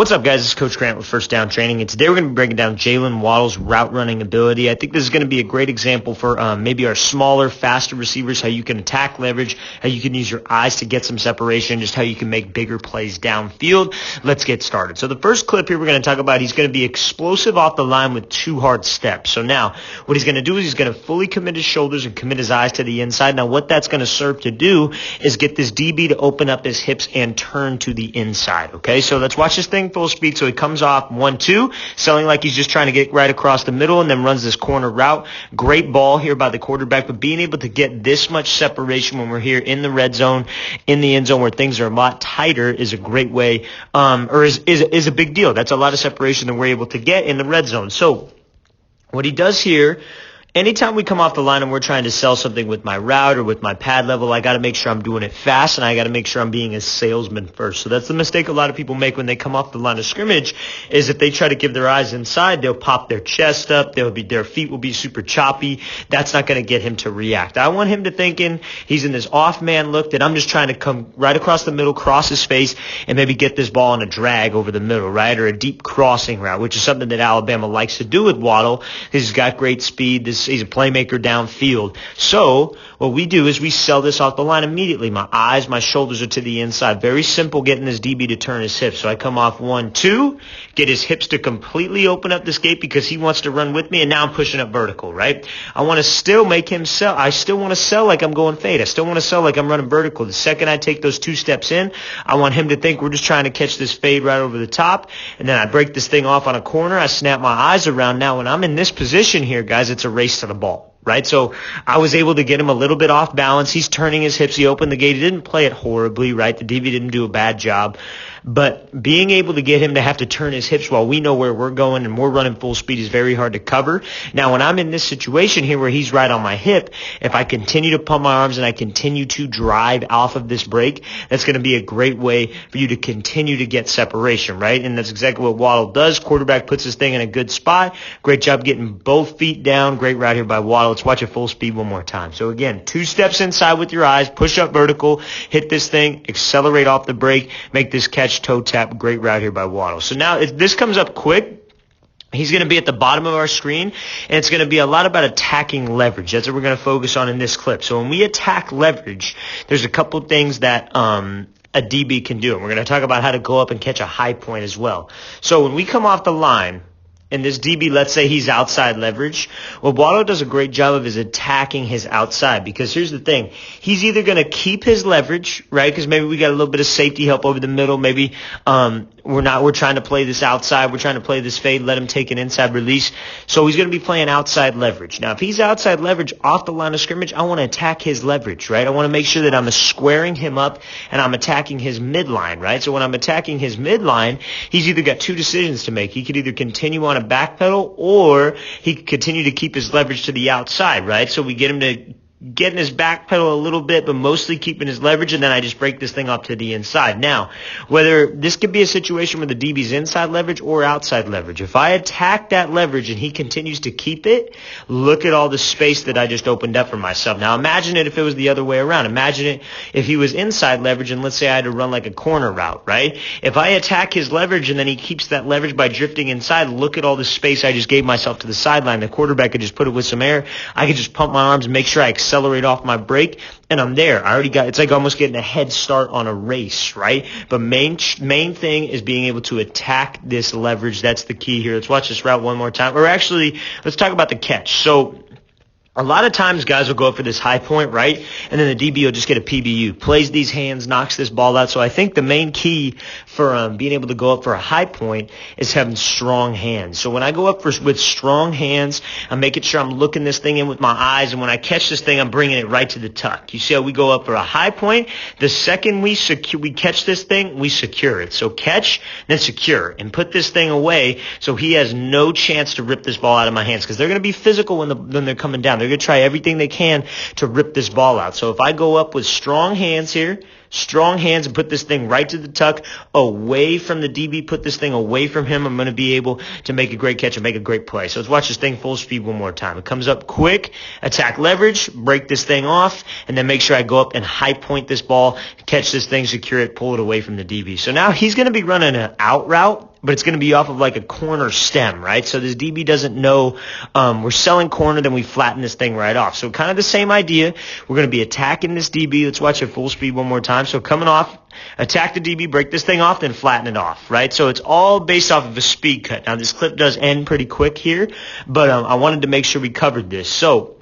What's up, guys? This is Coach Grant with First Down Training, and today we're going to be breaking down Jaylen Waddle's route running ability. I think this is going to be a great example for maybe our smaller, faster receivers, how you can attack leverage, how you can use your eyes to get some separation, just how you can make bigger plays downfield. Let's get started. So the first clip here we're going to talk about, he's going to be explosive off the line with 2 hard steps. So now what he's going to do is he's going to fully commit his shoulders and commit his eyes to the inside. Now what that's going to serve to do is get this DB to open up his hips and turn to the inside. Okay, so let's watch this thing full speed. So he comes off 1-2, selling like he's just trying to get right across the middle, and then runs this corner route. Great ball here by the quarterback, but being able to get this much separation when we're here in the red zone, in the end zone where things are a lot tighter is a great way, is a big deal. That's a lot of separation that we're able to get in the red zone. So what he does here, anytime we come off the line and we're trying to sell something with my route or with my pad level, I got to make sure I'm doing it fast, and I got to make sure I'm being a salesman first. So that's the mistake a lot of people make when they come off the line of scrimmage, is if they try to give their eyes inside, they'll pop their chest up, their feet will be super choppy. That's not going to get him to react. I want him to thinking he's in this off-man look, that I'm just trying to come right across the middle, cross his face, and maybe get this ball on a drag over the middle, right, or a deep crossing route, which is something that Alabama likes to do with Waddle. He's got great speed. He's a playmaker downfield. So what we do is we sell this off the line immediately. My eyes, my shoulders are to the inside. Very simple getting this DB to turn his hips. So I come off 1-2, get his hips to completely open up this gate because he wants to run with me, and now I'm pushing up vertical, right? I want to still make him sell. I still want to sell like I'm going fade. I still want to sell like I'm running vertical. The second I take those 2 steps in, I want him to think we're just trying to catch this fade right over the top, and then I break this thing off on a corner. I snap my eyes around. Now when I'm in this position here, guys, it's a race to the ball. Right, so I was able to get him a little bit off balance. He's turning his hips. He opened the gate. He didn't play it horribly, right? The DB didn't do a bad job. But being able to get him to have to turn his hips while we know where we're going and we're running full speed is very hard to cover. Now, when I'm in this situation here where he's right on my hip, if I continue to pump my arms and I continue to drive off of this break, that's going to be a great way for you to continue to get separation, right? And that's exactly what Waddle does. Quarterback puts his thing in a good spot. Great job getting both feet down. Great route here by Waddle. Let's watch it full speed one more time. So again, 2 steps inside with your eyes, push up vertical, hit this thing, accelerate off the break, make this catch toe tap. Great route here by Waddle. So now if this comes up quick, he's going to be at the bottom of our screen, and it's going to be a lot about attacking leverage. That's what we're going to focus on in this clip. So when we attack leverage, there's a couple things that a DB can do. And we're going to talk about how to go up and catch a high point as well. So when we come off the line, and this DB, let's say he's outside leverage, what Waddle does a great job of is attacking his outside, because here's the thing. He's either going to keep his leverage, right, because maybe we got a little bit of safety help over the middle. Maybe we're trying to play this outside. We're trying to play this fade, let him take an inside release. So he's going to be playing outside leverage. Now, if he's outside leverage off the line of scrimmage, I want to attack his leverage, right? I want to make sure that I'm squaring him up and I'm attacking his midline, right? So when I'm attacking his midline, he's either got 2 decisions to make. He could either continue on a back pedal, or he could continue to keep his leverage to the outside, right? So we get him to getting his back pedal a little bit, but mostly keeping his leverage, and then I just break this thing up to the inside. Now, whether this could be a situation where the DB's inside leverage or outside leverage. If I attack that leverage and he continues to keep it, look at all the space that I just opened up for myself. Now, imagine it if it was the other way around. Imagine it if he was inside leverage, and let's say I had to run like a corner route, right? If I attack his leverage and then he keeps that leverage by drifting inside, look at all the space I just gave myself to the sideline. The quarterback could just put it with some air. I could just pump my arms and make sure I accelerate off my break, and I'm there. I already got, it's like almost getting a head start on a race, right? But main thing is being able to attack this leverage. That's the key here. Let's watch this route one more time. Or actually, let's talk about the catch. So a lot of times guys will go up for this high point, right? And then the DB will just get a PBU, plays these hands, knocks this ball out. So I think the main key for being able to go up for a high point is having strong hands. So when I go up with strong hands, I'm making sure I'm looking this thing in with my eyes. And when I catch this thing, I'm bringing it right to the tuck. You see how we go up for a high point? The second we catch this thing, we secure it. So catch, then secure, and put this thing away so he has no chance to rip this ball out of my hands, because they're going to be physical when they're coming down. They're going to try everything they can to rip this ball out. So if I go up with strong hands here, strong hands, and put this thing right to the tuck, away from the DB, put this thing away from him, I'm going to be able to make a great catch and make a great play. So let's watch this thing full speed one more time. It comes up quick, attack leverage, break this thing off, and then make sure I go up and high point this ball, catch this thing, secure it, pull it away from the DB. So now he's going to be running an out route but it's going to be off of like a corner stem, right? So this DB doesn't know we're selling corner, then we flatten this thing right off. So kind of the same idea. We're going to be attacking this DB. Let's watch it full speed one more time. So coming off, attack the DB, break this thing off, then flatten it off, right? So it's all based off of a speed cut. Now this clip does end pretty quick here, but I wanted to make sure we covered this. So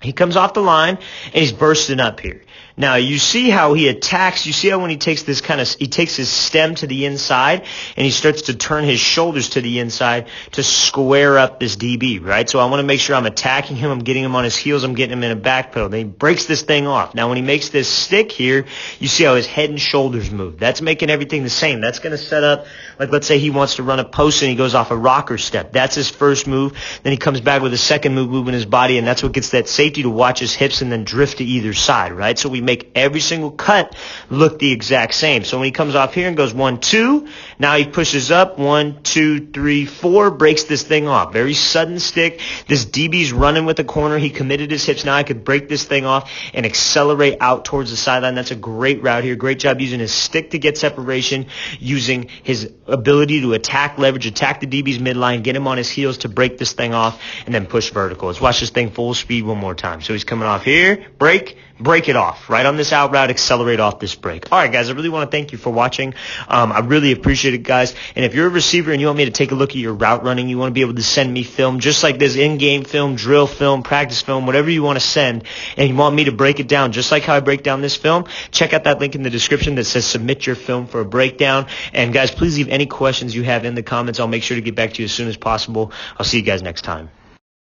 he comes off the line and he's bursting up here. Now you see how he attacks. You see how when he takes this he takes his stem to the inside and he starts to turn his shoulders to the inside to square up this DB, right? So I want to make sure I'm attacking him. I'm getting him on his heels. I'm getting him in a back pedal. Then he breaks this thing off. Now when he makes this stick here, you see how his head and shoulders move. That's making everything the same. That's going to set up, like let's say he wants to run a post and he goes off a rocker step. That's his first move. Then he comes back with a second move, moving his body, and that's what gets that safety to watch his hips and then drift to either side, right? So we make every single cut look the exact same. So when he comes off here and goes 1, 2, now he pushes up 1, 2, 3, 4, breaks this thing off. Very sudden stick. This DB's running with the corner. He committed his hips. Now I could break this thing off and accelerate out towards the sideline. That's a great route here. Great job using his stick to get separation, using his ability to attack leverage, attack the DB's midline, get him on his heels to break this thing off, and then push vertical. Let's watch this thing full speed one more time. So he's coming off here, break it off. Right on this out route, accelerate off this break. All right, guys, I really want to thank you for watching. I really appreciate it, guys. And if you're a receiver and you want me to take a look at your route running, you want to be able to send me film just like this, in-game film, drill film, practice film, whatever you want to send, and you want me to break it down just like how I break down this film, check out that link in the description that says submit your film for a breakdown. And guys, please leave any questions you have in the comments. I'll make sure to get back to you as soon as possible. I'll see you guys next time.